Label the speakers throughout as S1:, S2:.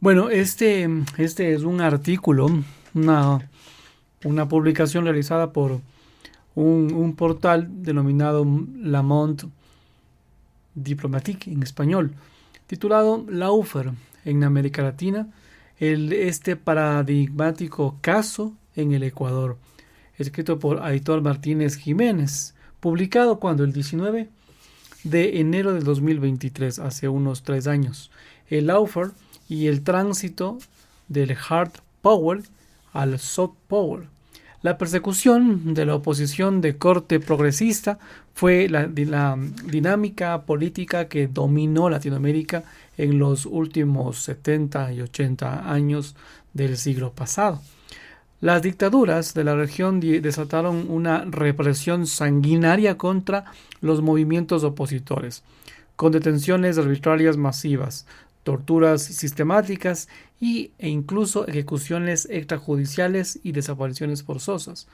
S1: Bueno, este es un artículo, una, una publicación realizada por un portal denominado Le Monde Diplomatique en español, titulado Laufer en América Latina, este paradigmático caso en el Ecuador, escrito por Aitor Martínez Jiménez, publicado cuando el 19 de enero de 2023, hace unos 3 años. El Laufer y el tránsito del hard power al soft power. La persecución de la oposición de corte progresista fue la dinámica política que dominó Latinoamérica en los últimos 70 y 80 años del siglo pasado. Las dictaduras de la región desataron una represión sanguinaria contra los movimientos opositores, con detenciones arbitrarias masivas, torturas sistemáticas e incluso ejecuciones extrajudiciales y desapariciones forzosas.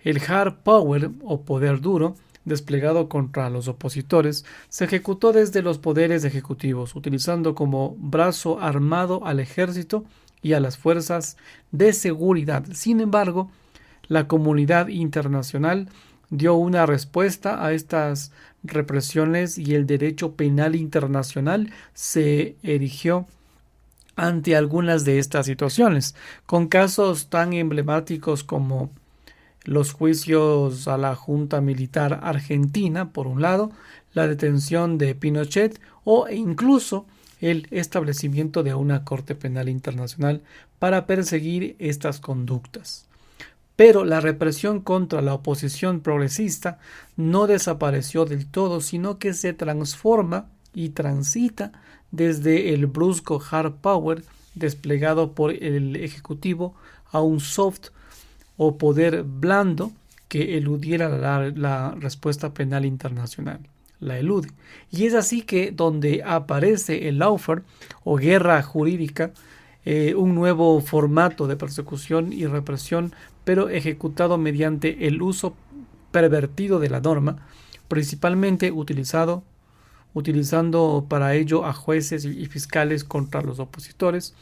S1: El hard power o poder duro desplegado contra los opositores se ejecutó desde los poderes ejecutivos, utilizando como brazo armado al ejército y a las fuerzas de seguridad. Sin embargo, la comunidad internacional dio una respuesta a estas represiones y el derecho penal internacional se erigió ante algunas de estas situaciones, con casos tan emblemáticos como los juicios a la Junta Militar Argentina, por un lado, la detención de Pinochet o incluso el establecimiento de una Corte Penal Internacional para perseguir estas conductas. Pero la represión contra la oposición progresista no desapareció del todo, sino que se transforma y transita desde el brusco hard power desplegado por el Ejecutivo a un soft o poder blando que eludiera la respuesta penal internacional. La elude. Y es así que donde aparece el lawfare o guerra jurídica, un nuevo formato de persecución y represión, pero ejecutado mediante el uso pervertido de la norma, principalmente utilizando para ello a jueces y fiscales contra los opositores.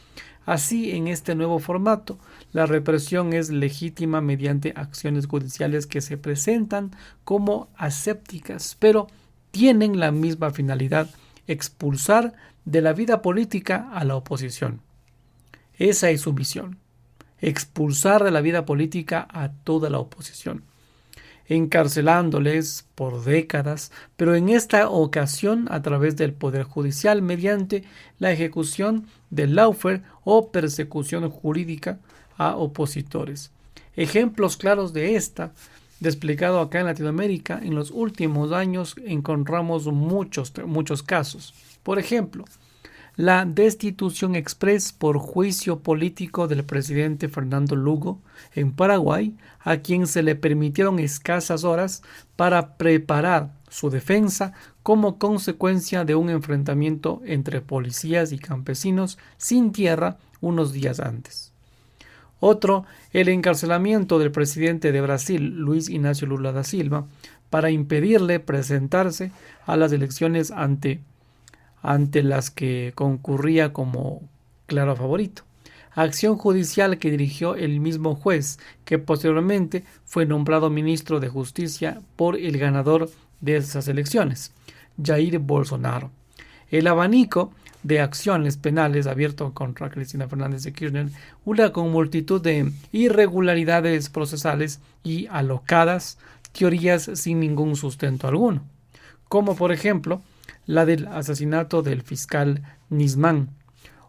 S1: Así, en este nuevo formato, la represión es legítima mediante acciones judiciales que se presentan como asépticas, pero tienen la misma finalidad: expulsar de la vida política a la oposición. Esa es su misión: expulsar de la vida política a toda la oposición, encarcelándoles por décadas, pero en esta ocasión a través del Poder Judicial mediante la ejecución del lawfare o persecución jurídica a opositores. Ejemplos claros de esta, desplegado acá en Latinoamérica, en los últimos años encontramos muchos casos. Por ejemplo, la destitución express por juicio político del presidente Fernando Lugo en Paraguay, a quien se le permitieron escasas horas para preparar su defensa como consecuencia de un enfrentamiento entre policías y campesinos sin tierra unos días antes. Otro, el encarcelamiento del presidente de Brasil, Luis Ignacio Lula da Silva, para impedirle presentarse a las elecciones ante las que concurría como claro favorito. Acción judicial que dirigió el mismo juez, que posteriormente fue nombrado ministro de Justicia por el ganador de esas elecciones, Jair Bolsonaro. El abanico de acciones penales abierto contra Cristina Fernández de Kirchner, una con multitud de irregularidades procesales y alocadas teorías sin ningún sustento alguno, como por ejemplo la del asesinato del fiscal Nisman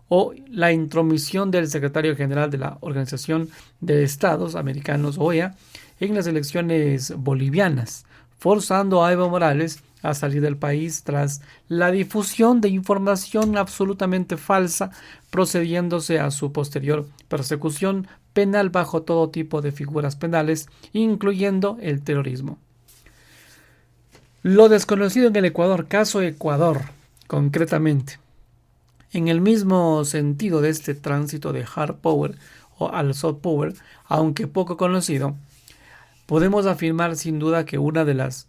S1: o la intromisión del secretario general de la Organización de Estados Americanos, OEA, en las elecciones bolivianas, forzando a Evo Morales a salir del país tras la difusión de información absolutamente falsa, procediéndose a su posterior persecución penal bajo todo tipo de figuras penales, incluyendo el terrorismo. Lo desconocido en el Ecuador, caso Ecuador, concretamente. En el mismo sentido de este tránsito de hard power o al soft power, aunque poco conocido, podemos afirmar sin duda que una de las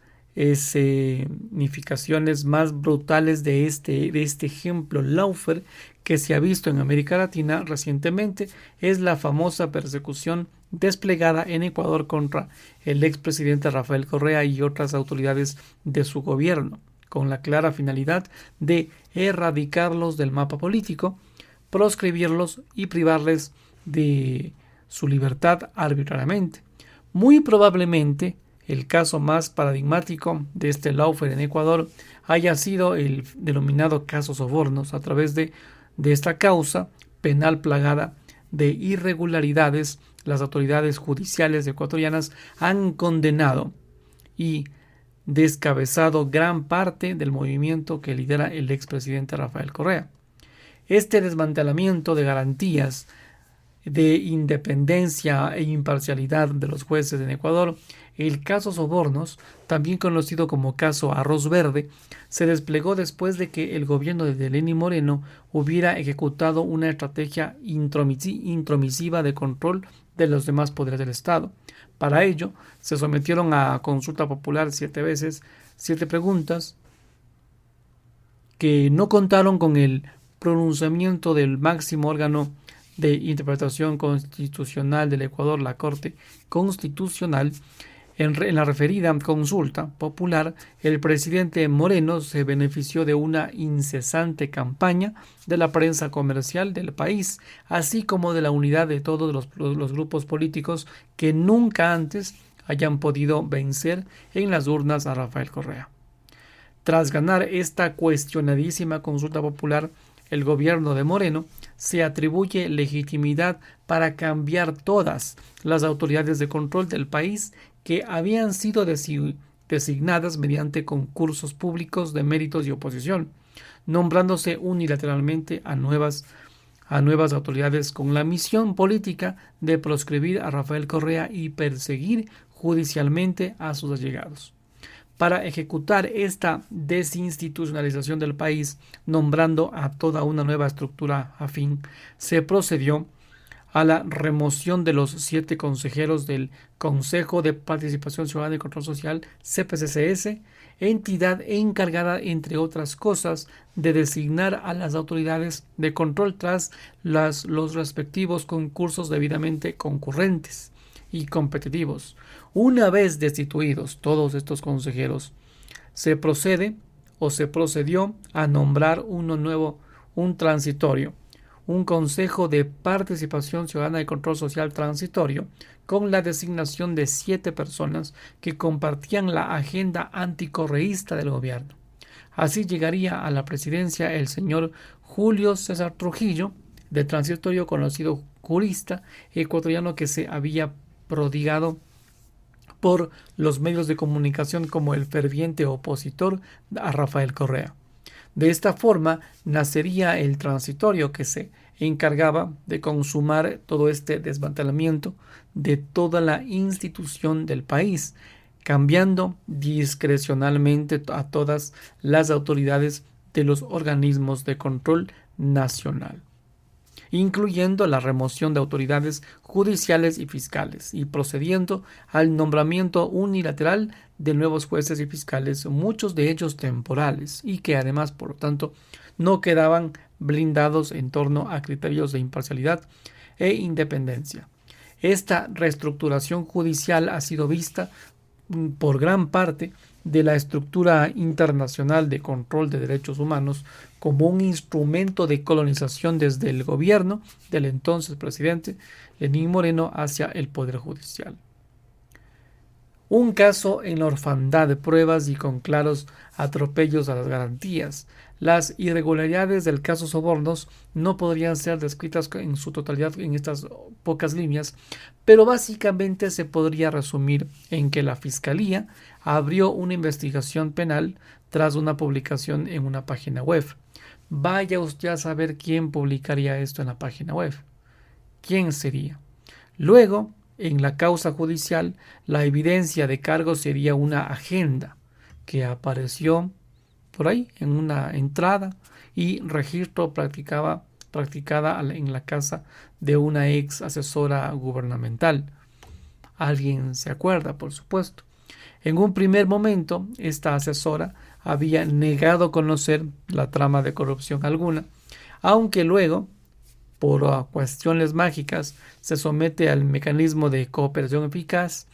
S1: significaciones más brutales de este ejemplo lawfare que se ha visto en América Latina recientemente es la famosa persecución desplegada en Ecuador contra el expresidente Rafael Correa y otras autoridades de su gobierno, con la clara finalidad de erradicarlos del mapa político, proscribirlos y privarles de su libertad arbitrariamente. Muy probablemente el caso más paradigmático de este lawfare en Ecuador haya sido el denominado caso Sobornos. A través de esta causa penal plagada de irregularidades, las autoridades judiciales ecuatorianas han condenado y descabezado gran parte del movimiento que lidera el expresidente Rafael Correa. Este desmantelamiento de garantías de independencia e imparcialidad de los jueces en Ecuador, el caso Sobornos, también conocido como caso Arroz Verde, se desplegó después de que el gobierno de Lenín Moreno hubiera ejecutado una estrategia intromisiva de control de los demás poderes del Estado. Para ello, se sometieron a consulta popular 7 veces, 7 preguntas, que no contaron con el pronunciamiento del máximo órgano de interpretación constitucional del Ecuador, la Corte Constitucional. En la referida consulta popular, el presidente Moreno se benefició de una incesante campaña de la prensa comercial del país, así como de la unidad de todos los grupos políticos que nunca antes hayan podido vencer en las urnas a Rafael Correa. Tras ganar esta cuestionadísima consulta popular, el gobierno de Moreno se atribuye legitimidad para cambiar todas las autoridades de control del país que habían sido designadas mediante concursos públicos de méritos y oposición, nombrándose unilateralmente a nuevas autoridades con la misión política de proscribir a Rafael Correa y perseguir judicialmente a sus allegados. Para ejecutar esta desinstitucionalización del país, nombrando a toda una nueva estructura afín, se procedió a la remoción de los 7 consejeros del Consejo de Participación Ciudadana y Control Social, CPCCS, entidad encargada, entre otras cosas, de designar a las autoridades de control tras los respectivos concursos debidamente concurrentes y competitivos. Una vez destituidos todos estos consejeros, se procedió a nombrar uno nuevo, un transitorio, un Consejo de Participación Ciudadana y Control Social transitorio, con la designación de 7 personas que compartían la agenda anticorreísta del gobierno. Así llegaría a la presidencia el señor Julio César Trujillo, de transitorio, conocido jurista ecuatoriano que se había prodigado por los medios de comunicación como el ferviente opositor a Rafael Correa. De esta forma nacería el transitorio que se encargaba de consumar todo este desmantelamiento de toda la institución del país, cambiando discrecionalmente a todas las autoridades de los organismos de control nacional, incluyendo la remoción de autoridades judiciales y fiscales, y procediendo al nombramiento unilateral de nuevos jueces y fiscales, muchos de ellos temporales, y que además, por lo tanto, no quedaban blindados en torno a criterios de imparcialidad e independencia. Esta reestructuración judicial ha sido vista por gran parte de la estructura internacional de control de derechos humanos como un instrumento de colonización desde el gobierno del entonces presidente Lenín Moreno hacia el Poder Judicial. Un caso en la orfandad de pruebas y con claros atropellos a las garantías. Las irregularidades del caso Sobornos no podrían ser descritas en su totalidad en estas pocas líneas, pero básicamente se podría resumir en que la Fiscalía abrió una investigación penal tras una publicación en una página web. Vaya usted a saber quién publicaría esto en la página web. ¿Quién sería? Luego, en la causa judicial, la evidencia de cargo sería una agenda que apareció por ahí en una entrada y registro practicada en la casa de una ex asesora gubernamental. Alguien se acuerda, por supuesto. En un primer momento, esta asesora había negado conocer la trama de corrupción alguna, aunque luego, por cuestiones mágicas, se somete al mecanismo de cooperación eficaz,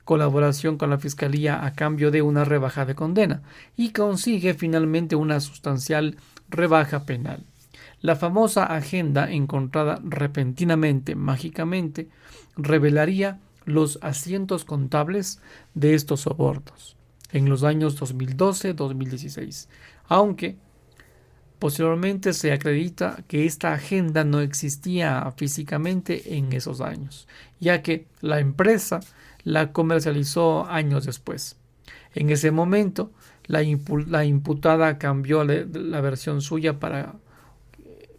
S1: colaboración con la Fiscalía a cambio de una rebaja de condena, y consigue finalmente una sustancial rebaja penal. La famosa agenda encontrada repentinamente, mágicamente, revelaría los asientos contables de estos sobornos en los años 2012-2016, aunque posteriormente se acredita que esta agenda no existía físicamente en esos años, ya que la empresa la comercializó años después. En ese momento, la imputada cambió la versión suya para,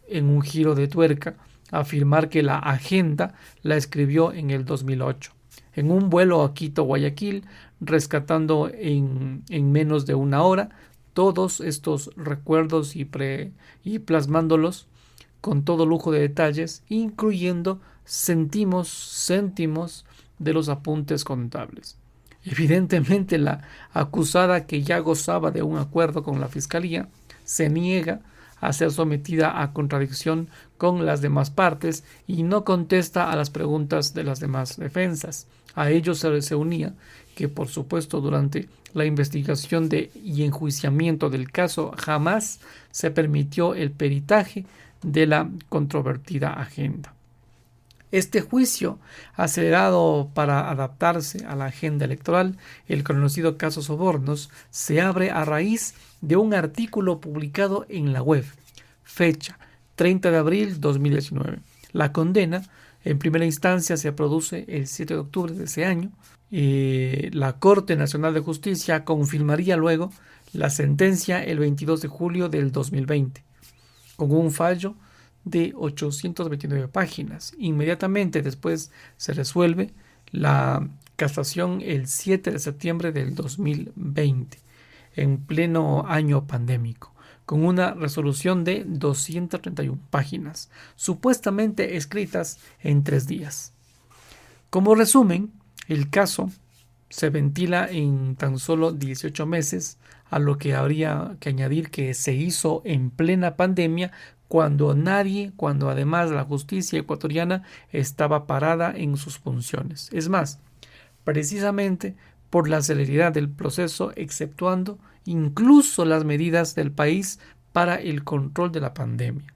S1: en un giro de tuerca, afirmar que la agenda la escribió en el 2008, en un vuelo a Quito-Guayaquil, rescatando en menos de una hora todos estos recuerdos y plasmándolos con todo lujo de detalles, incluyendo céntimos de los apuntes contables. Evidentemente, la acusada, que ya gozaba de un acuerdo con la Fiscalía, se niega a ser sometida a contradicción con las demás partes y no contesta a las preguntas de las demás defensas. A ello se unía que, por supuesto, durante la investigación y enjuiciamiento del caso jamás se permitió el peritaje de la controvertida agenda. Este juicio, acelerado para adaptarse a la agenda electoral, el conocido caso Sobornos, se abre a raíz de un artículo publicado en la web, fecha 30 de abril 2019. La condena, en primera instancia, se produce el 7 de octubre de ese año. La Corte Nacional de Justicia confirmaría luego la sentencia el 22 de julio del 2020, con un fallo de 829 páginas. Inmediatamente después se resuelve la casación el 7 de septiembre del 2020, en pleno año pandémico, con una resolución de 231 páginas, supuestamente escritas en 3 días. Como resumen, el caso se ventila en tan solo 18 meses, a lo que habría que añadir que se hizo en plena pandemia, cuando además la justicia ecuatoriana estaba parada en sus funciones. Es más, precisamente por la celeridad del proceso, exceptuando incluso las medidas del país para el control de la pandemia.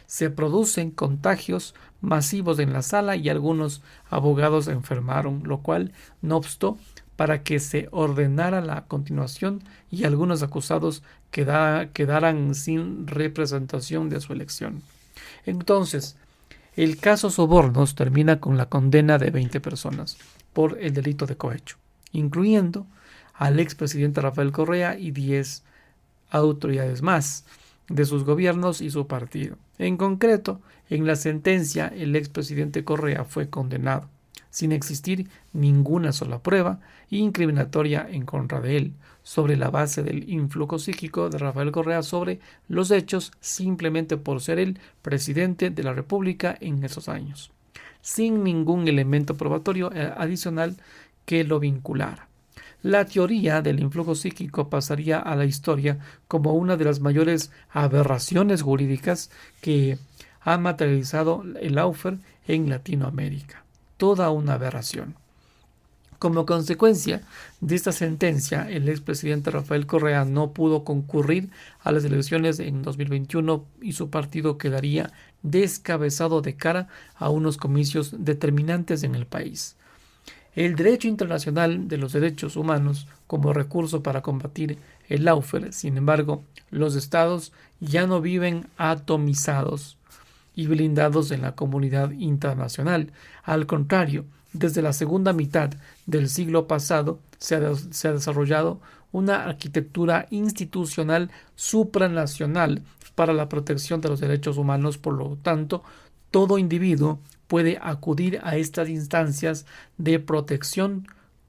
S1: Se producen contagios masivos en la sala y algunos abogados se enfermaron, lo cual no obstó para que se ordenara la continuación y algunos acusados quedaran sin representación de su elección. Entonces, el caso Sobornos termina con la condena de 20 personas por el delito de cohecho, incluyendo al expresidente Rafael Correa y 10 autoridades más de sus gobiernos y su partido. En concreto, en la sentencia, el expresidente Correa fue condenado, sin existir ninguna sola prueba incriminatoria en contra de él, sobre la base del influjo psíquico de Rafael Correa sobre los hechos, simplemente por ser el presidente de la República en esos años, sin ningún elemento probatorio adicional que lo vinculara. La teoría del influjo psíquico pasaría a la historia como una de las mayores aberraciones jurídicas que ha materializado el lawfare en Latinoamérica. Toda una aberración. Como consecuencia de esta sentencia, el expresidente Rafael Correa no pudo concurrir a las elecciones en 2021 y su partido quedaría descabezado de cara a unos comicios determinantes en el país. El derecho internacional de los derechos humanos como recurso para combatir el lawfare, sin embargo, los estados ya no viven atomizados y blindados en la comunidad internacional. Al contrario, desde la segunda mitad del siglo pasado se ha desarrollado una arquitectura institucional supranacional para la protección de los derechos humanos. Por lo tanto, todo individuo puede acudir a estas instancias de protección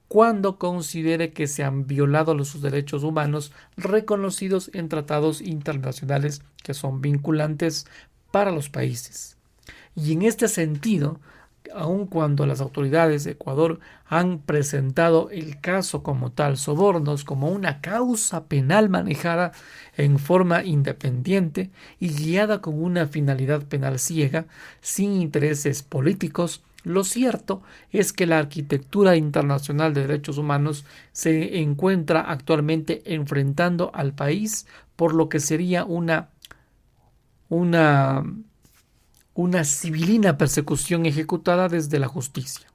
S1: cuando considere que se han violado sus derechos humanos reconocidos en tratados internacionales que son vinculantes para los países. Y en este sentido, aun cuando las autoridades de Ecuador han presentado el caso como tal, sobornos, como una causa penal manejada en forma independiente y guiada con una finalidad penal ciega, sin intereses políticos, lo cierto es que la arquitectura internacional de derechos humanos se encuentra actualmente enfrentando al país por lo que sería una una civilina persecución ejecutada desde la justicia,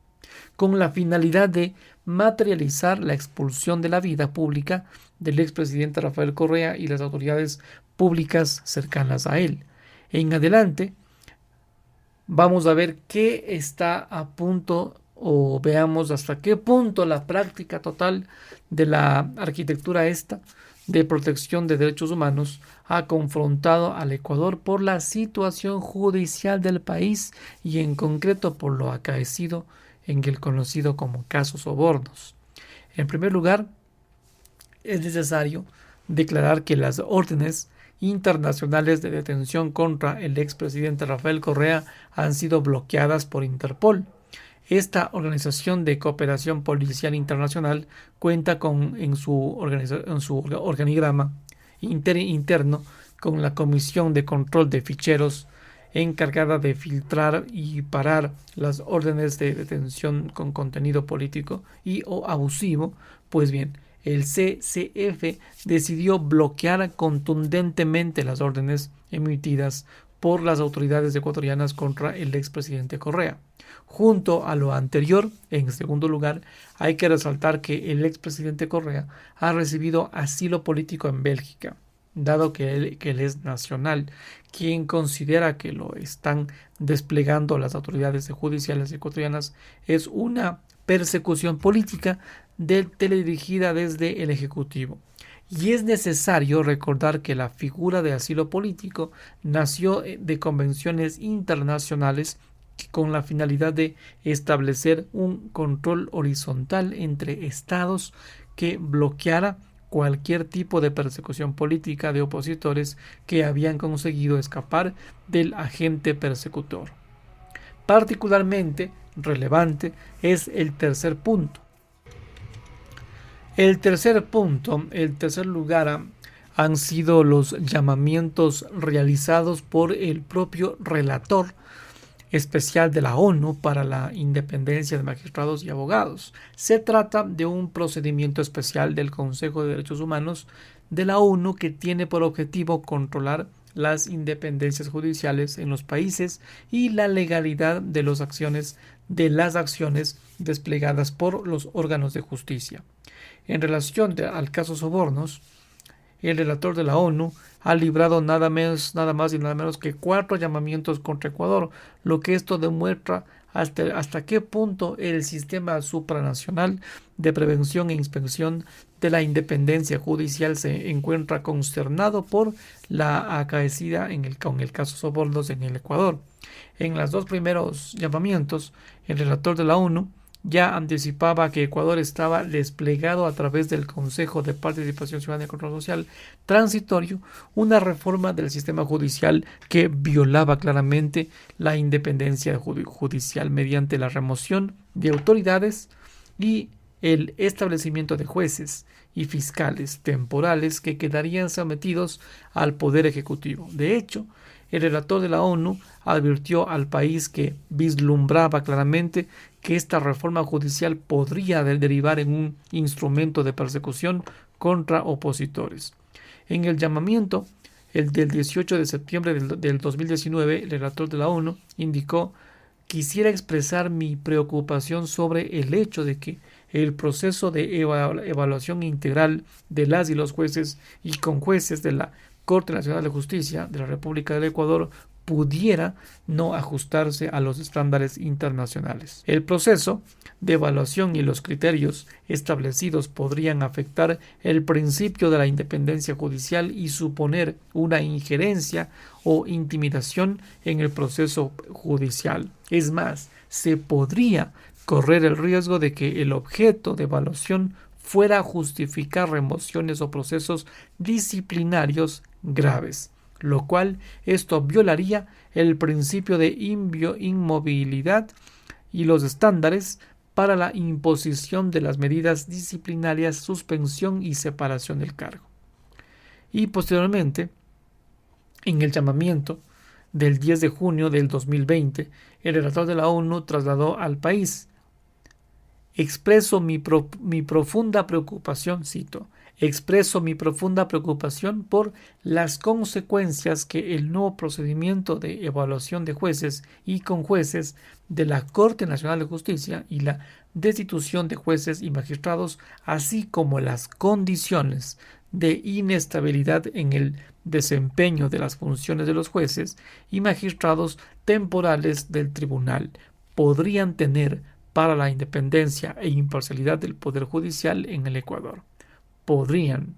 S1: con la finalidad de materializar la expulsión de la vida pública del expresidente Rafael Correa y las autoridades públicas cercanas a él. En adelante, vamos a ver qué está a punto o veamos hasta qué punto la práctica total de la arquitectura esta de protección de derechos humanos ha confrontado al Ecuador por la situación judicial del país y en concreto por lo acaecido en el conocido como caso Sobornos. En primer lugar, es necesario declarar que las órdenes internacionales de detención contra el expresidente Rafael Correa han sido bloqueadas por Interpol. Esta organización de cooperación policial internacional cuenta en su organigrama interno con la Comisión de Control de Ficheros encargada de filtrar y parar las órdenes de detención con contenido político y o abusivo. Pues bien, el CCF decidió bloquear contundentemente las órdenes emitidas por las autoridades ecuatorianas contra el expresidente Correa. Junto a lo anterior, en segundo lugar, hay que resaltar que el expresidente Correa ha recibido asilo político en Bélgica, dado que él es nacional. Quien considera que lo están desplegando las autoridades judiciales ecuatorianas es una persecución política teledirigida desde el Ejecutivo. Y es necesario recordar que la figura de asilo político nació de convenciones internacionales con la finalidad de establecer un control horizontal entre estados que bloqueara cualquier tipo de persecución política de opositores que habían conseguido escapar del agente persecutor. Particularmente relevante es el tercer punto. El tercer lugar han sido los llamamientos realizados por el propio relator especial de la ONU para la independencia de magistrados y abogados. Se trata de un procedimiento especial del Consejo de Derechos Humanos de la ONU que tiene por objetivo controlar las independencias judiciales en los países y la legalidad de las acciones desplegadas por los órganos de justicia. En relación al caso Sobornos, el relator de la ONU ha librado nada más y nada menos que 4 llamamientos contra Ecuador, lo que esto demuestra hasta qué punto el sistema supranacional de prevención e inspección de la independencia judicial se encuentra consternado por la acaecida con el caso Sobornos en el Ecuador. En los 2 primeros llamamientos, el relator de la ONU ya anticipaba que Ecuador estaba desplegado a través del Consejo de Participación Ciudadana y Control Social transitorio una reforma del sistema judicial que violaba claramente la independencia judicial mediante la remoción de autoridades y el establecimiento de jueces y fiscales temporales que quedarían sometidos al Poder Ejecutivo. De hecho, el relator de la ONU advirtió al país que vislumbraba claramente que esta reforma judicial podría derivar en un instrumento de persecución contra opositores. En el llamamiento, el del 18 de septiembre del 2019, el relator de la ONU indicó: quisiera expresar mi preocupación sobre el hecho de que el proceso de evaluación integral de las y los jueces y conjueces de la Corte Nacional de Justicia de la República del Ecuador pudiera no ajustarse a los estándares internacionales. El proceso de evaluación y los criterios establecidos podrían afectar el principio de la independencia judicial y suponer una injerencia o intimidación en el proceso judicial. Es más, se podría correr el riesgo de que el objeto de evaluación fuera a justificar remociones o procesos disciplinarios graves, lo cual esto violaría el principio de inmovilidad y los estándares para la imposición de las medidas disciplinarias, suspensión y separación del cargo. Y posteriormente, en el llamamiento del 10 de junio del 2020, el relator de la ONU trasladó al país: expreso mi profunda preocupación, cito, expreso mi profunda preocupación por las consecuencias que el nuevo procedimiento de evaluación de jueces y conjueces de la Corte Nacional de Justicia y la destitución de jueces y magistrados, así como las condiciones de inestabilidad en el desempeño de las funciones de los jueces y magistrados temporales del tribunal, podrían tener para la independencia e imparcialidad del Poder Judicial en el Ecuador. Podrían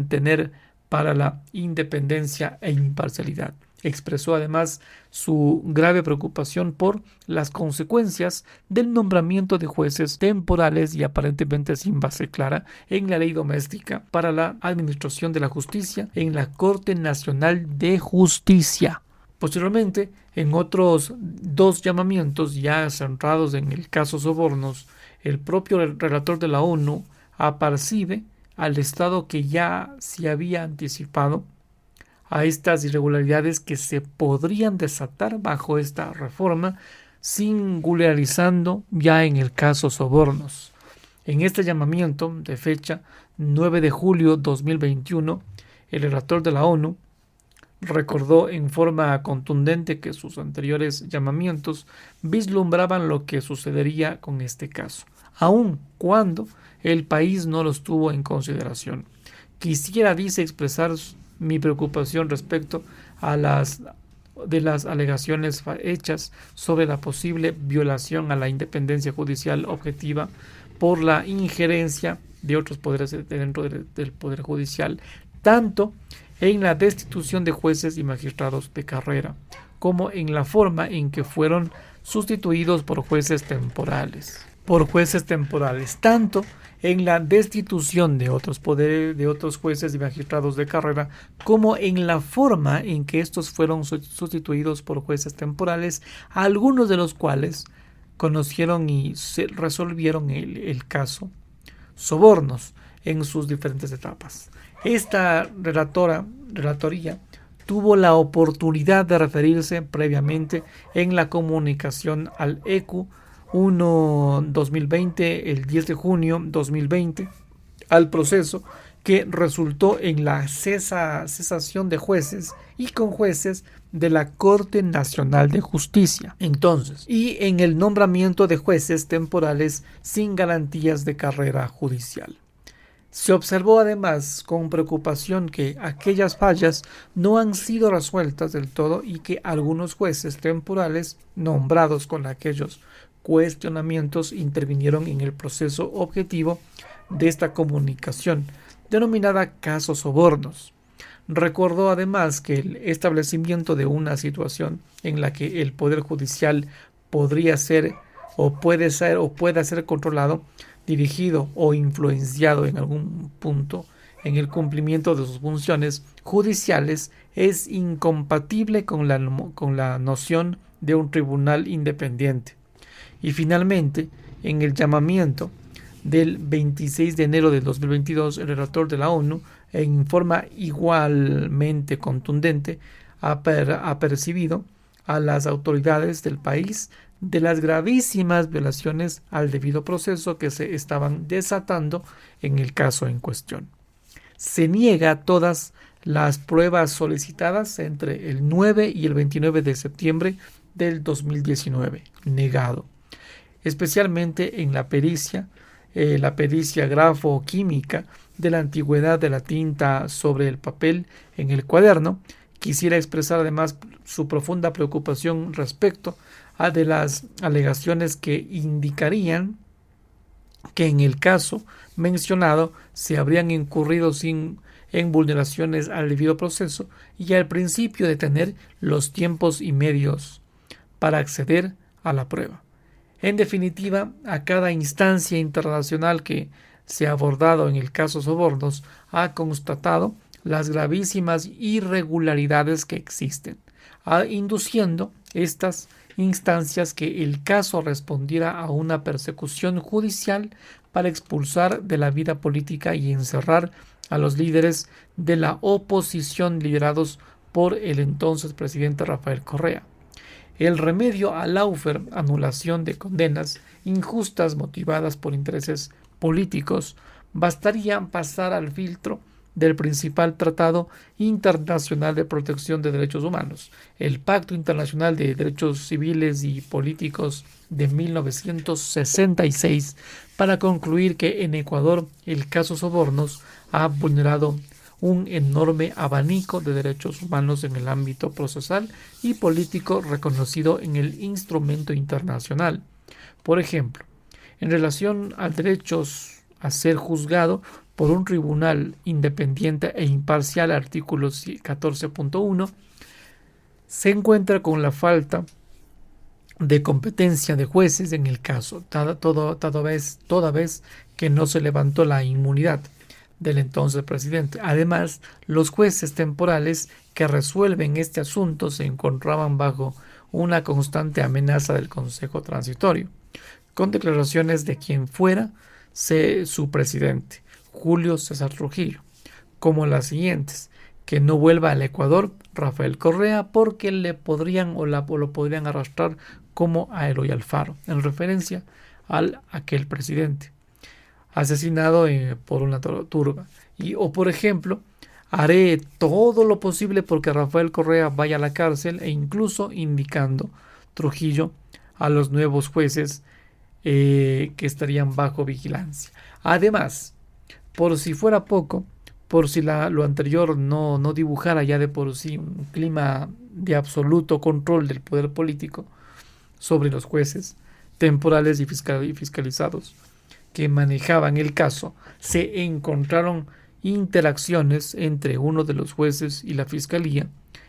S1: tener para la independencia e imparcialidad. Expresó además su grave preocupación por las consecuencias del nombramiento de jueces temporales y aparentemente sin base clara en la ley doméstica para la administración de la justicia en la Corte Nacional de Justicia. Posteriormente, en otros dos llamamientos ya centrados en el caso Sobornos, el propio relator de la ONU apercibe al Estado que ya se había anticipado a estas irregularidades que se podrían desatar bajo esta reforma, singularizando ya en el caso Sobornos. En este llamamiento de fecha 9 de julio 2021, el relator de la ONU recordó en forma contundente que sus anteriores llamamientos vislumbraban lo que sucedería con este caso, aun cuando el país no los tuvo en consideración. Quisiera, dice, expresar mi preocupación respecto a las alegaciones hechas sobre la posible violación a la independencia judicial objetiva por la injerencia de otros poderes dentro del Poder Judicial, tanto en la destitución de jueces y magistrados de carrera, como en la forma en que fueron sustituidos por jueces temporales, tanto en la destitución de otros poderes, de otros jueces y magistrados de carrera, como en la forma en que estos fueron sustituidos por jueces temporales, algunos de los cuales conocieron y se resolvieron el caso Sobornos en sus diferentes etapas. Esta relatoría tuvo la oportunidad de referirse previamente en la comunicación al ECU 1-2020, el 10 de junio 2020, al proceso que resultó en la cesación de jueces y conjueces de la Corte Nacional de Justicia. Entonces, y en el nombramiento de jueces temporales sin garantías de carrera judicial. Se observó además con preocupación que aquellas fallas no han sido resueltas del todo y que algunos jueces temporales nombrados con aquellos cuestionamientos intervinieron en el proceso objetivo de esta comunicación, denominada caso Sobornos. Recordó además que el establecimiento de una situación en la que el Poder Judicial podría ser o pueda ser controlado, dirigido o influenciado en algún punto en el cumplimiento de sus funciones judiciales es incompatible con la noción de un tribunal independiente. Y finalmente, en el llamamiento del 26 de enero de 2022, el relator de la ONU, en forma igualmente contundente, ha percibido a las autoridades del país de las gravísimas violaciones al debido proceso que se estaban desatando en el caso en cuestión. Se niega todas las pruebas solicitadas entre el 9 y el 29 de septiembre del 2019, negado, especialmente en la pericia grafo-química de la antigüedad de la tinta sobre el papel en el cuaderno. Quisiera expresar además su profunda preocupación respecto a de las alegaciones que indicarían que en el caso mencionado se habrían incurrido en vulneraciones al debido proceso y al principio de tener los tiempos y medios para acceder a la prueba. En definitiva, a cada instancia internacional que se ha abordado en el caso Sobornos ha constatado las gravísimas irregularidades que existen, induciendo estas instancias que el caso respondiera a una persecución judicial para expulsar de la vida política y encerrar a los líderes de la oposición liderados por el entonces presidente Rafael Correa. El remedio a lawfare, anulación de condenas injustas motivadas por intereses políticos, bastaría pasar al filtro del principal tratado internacional de protección de derechos humanos, el Pacto Internacional de Derechos Civiles y Políticos de 1966, para concluir que en Ecuador el caso Sobornos ha vulnerado un enorme abanico de derechos humanos en el ámbito procesal y político reconocido en el instrumento internacional. Por ejemplo, en relación a derechos a ser juzgado por un tribunal independiente e imparcial, artículo 14.1, se encuentra con la falta de competencia de jueces en el caso, toda vez que no se levantó la inmunidad del entonces presidente. Además, los jueces temporales que resuelven este asunto se encontraban bajo una constante amenaza del Consejo Transitorio, con declaraciones de quien fuera su presidente, Julio César Trujillo, como las siguientes: que no vuelva al Ecuador Rafael Correa porque lo podrían arrastrar como a Eloy Alfaro, en referencia a aquel presidente asesinado por una turba. O por ejemplo, haré todo lo posible porque Rafael Correa vaya a la cárcel, e incluso indicando Trujillo a los nuevos jueces que estarían bajo vigilancia. Además, por si fuera poco, por si lo anterior no dibujara ya de por sí un clima de absoluto control del poder político sobre los jueces temporales y fiscalizados que manejaban el caso, se encontraron interacciones entre uno de los jueces y la fiscalía.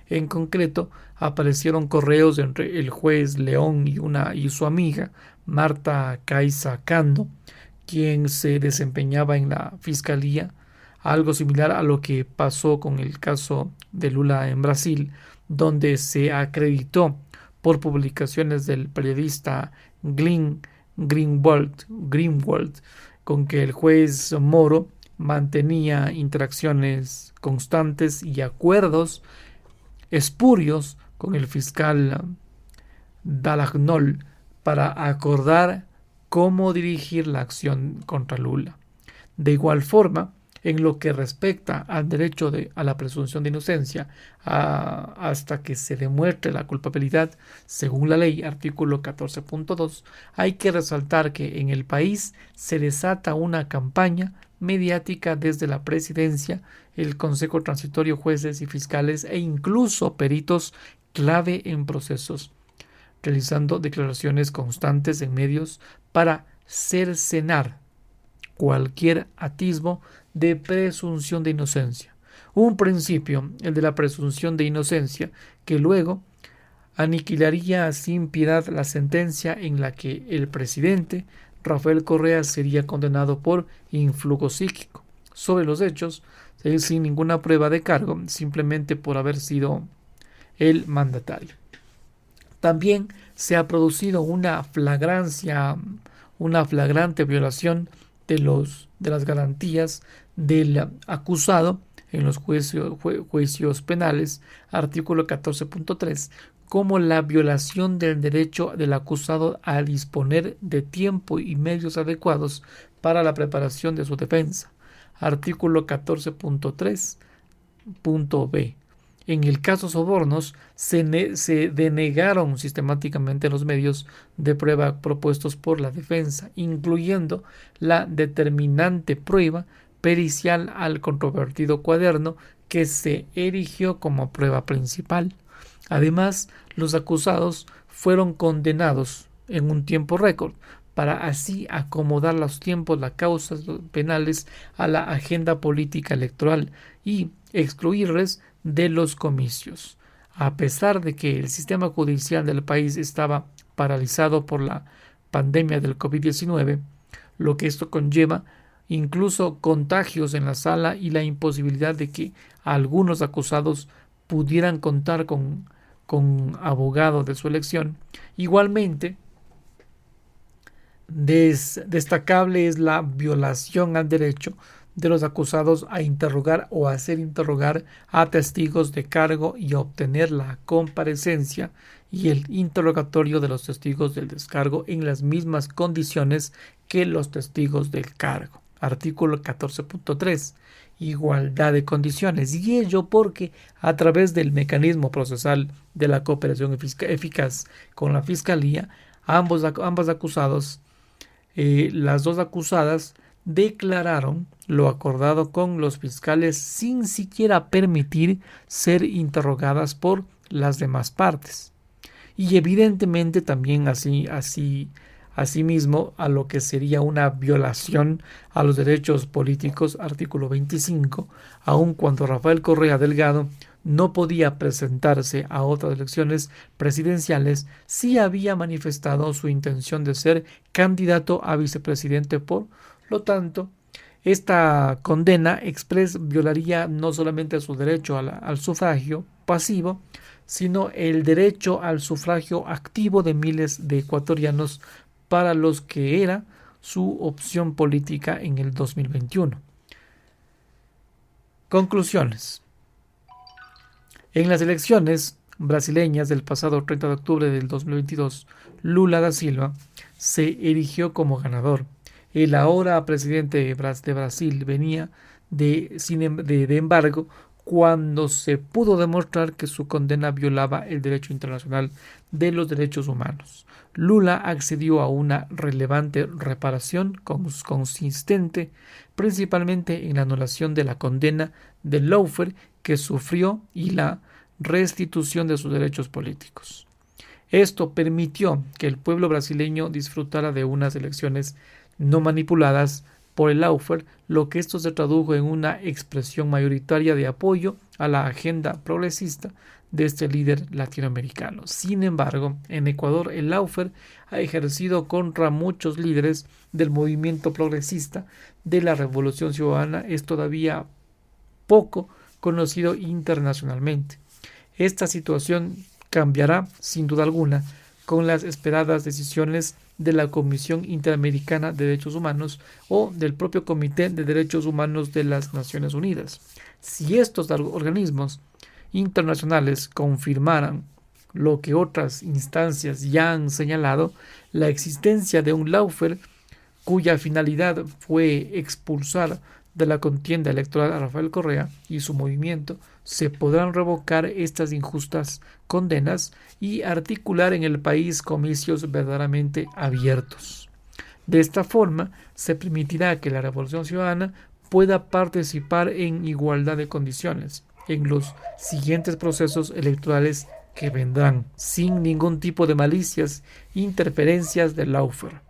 S1: En concreto, aparecieron correos entre el juez León y su amiga Marta Caiza Cando, quien se desempeñaba en la fiscalía, algo similar a lo que pasó con el caso de Lula en Brasil, donde se acreditó por publicaciones del periodista Greenwald con que el juez Moro mantenía interacciones constantes y acuerdos espurios con el fiscal Dalagnol para acordar cómo dirigir la acción contra Lula. De igual forma, en lo que respecta al derecho a la presunción de inocencia hasta que se demuestre la culpabilidad, según la ley, artículo 14.2, hay que resaltar que en el país se desata una campaña mediática desde la presidencia, el Consejo Transitorio, jueces y fiscales e incluso peritos clave en procesos, realizando declaraciones constantes en medios para cercenar cualquier atisbo de presunción de inocencia. Un principio, el de la presunción de inocencia, que luego aniquilaría sin piedad la sentencia en la que el presidente Rafael Correa sería condenado por influjo psíquico sobre los hechos, sin ninguna prueba de cargo, simplemente por haber sido el mandatario. También se ha producido una flagrante violación de las garantías del acusado en los juicios penales, artículo 14.3, como la violación del derecho del acusado a disponer de tiempo y medios adecuados para la preparación de su defensa, artículo 14.3.b. En el caso Sobornos, se denegaron sistemáticamente los medios de prueba propuestos por la defensa, incluyendo la determinante prueba pericial al controvertido cuaderno que se erigió como prueba principal. Además, los acusados fueron condenados en un tiempo récord, para así acomodar los tiempos, las causas penales a la agenda política electoral y excluirles de los comicios. A pesar de que el sistema judicial del país estaba paralizado por la pandemia del COVID-19, lo que esto conlleva incluso contagios en la sala y la imposibilidad de que algunos acusados pudieran contar con con abogado de su elección. Igualmente, destacable es la violación al derecho de los acusados a interrogar o hacer interrogar a testigos de cargo y obtener la comparecencia y el interrogatorio de los testigos del descargo en las mismas condiciones que los testigos del cargo. Artículo 14.3. Igualdad de condiciones. Y ello porque a través del mecanismo procesal de la cooperación eficaz con la Fiscalía, ambos acusados, las dos acusadas, declararon lo acordado con los fiscales sin siquiera permitir ser interrogadas por las demás partes. Y evidentemente también asimismo a lo que sería una violación a los derechos políticos, artículo 25, aun cuando Rafael Correa Delgado no podía presentarse a otras elecciones presidenciales, sí había manifestado su intención de ser candidato a vicepresidente. Por lo tanto, esta condena express violaría no solamente su derecho al sufragio pasivo, sino el derecho al sufragio activo de miles de ecuatorianos para los que era su opción política en el 2021. Conclusiones. En las elecciones brasileñas del pasado 30 de octubre del 2022, Lula da Silva se erigió como ganador. El ahora presidente de Brasil venía de embargo, cuando se pudo demostrar que su condena violaba el derecho internacional de los derechos humanos. Lula accedió a una relevante reparación consistente principalmente en la anulación de la condena de lawfare que sufrió y la restitución de sus derechos políticos. Esto permitió que el pueblo brasileño disfrutara de unas elecciones no manipuladas por el lawfare, lo que esto se tradujo en una expresión mayoritaria de apoyo a la agenda progresista de este líder latinoamericano. Sin embargo, en Ecuador el lawfare ha ejercido contra muchos líderes del movimiento progresista de la Revolución Ciudadana. Es todavía poco conocido internacionalmente. Esta situación cambiará, sin duda alguna, con las esperadas decisiones de la Comisión Interamericana de Derechos Humanos o del propio Comité de Derechos Humanos de las Naciones Unidas. Si estos organismos internacionales confirmaran lo que otras instancias ya han señalado, la existencia de un lawfare cuya finalidad fue expulsar de la contienda electoral a Rafael Correa y su movimiento, se podrán revocar estas injustas condenas y articular en el país comicios verdaderamente abiertos. De esta forma, se permitirá que la Revolución Ciudadana pueda participar en igualdad de condiciones en los siguientes procesos electorales que vendrán, sin ningún tipo de malicias, interferencias del lawfare.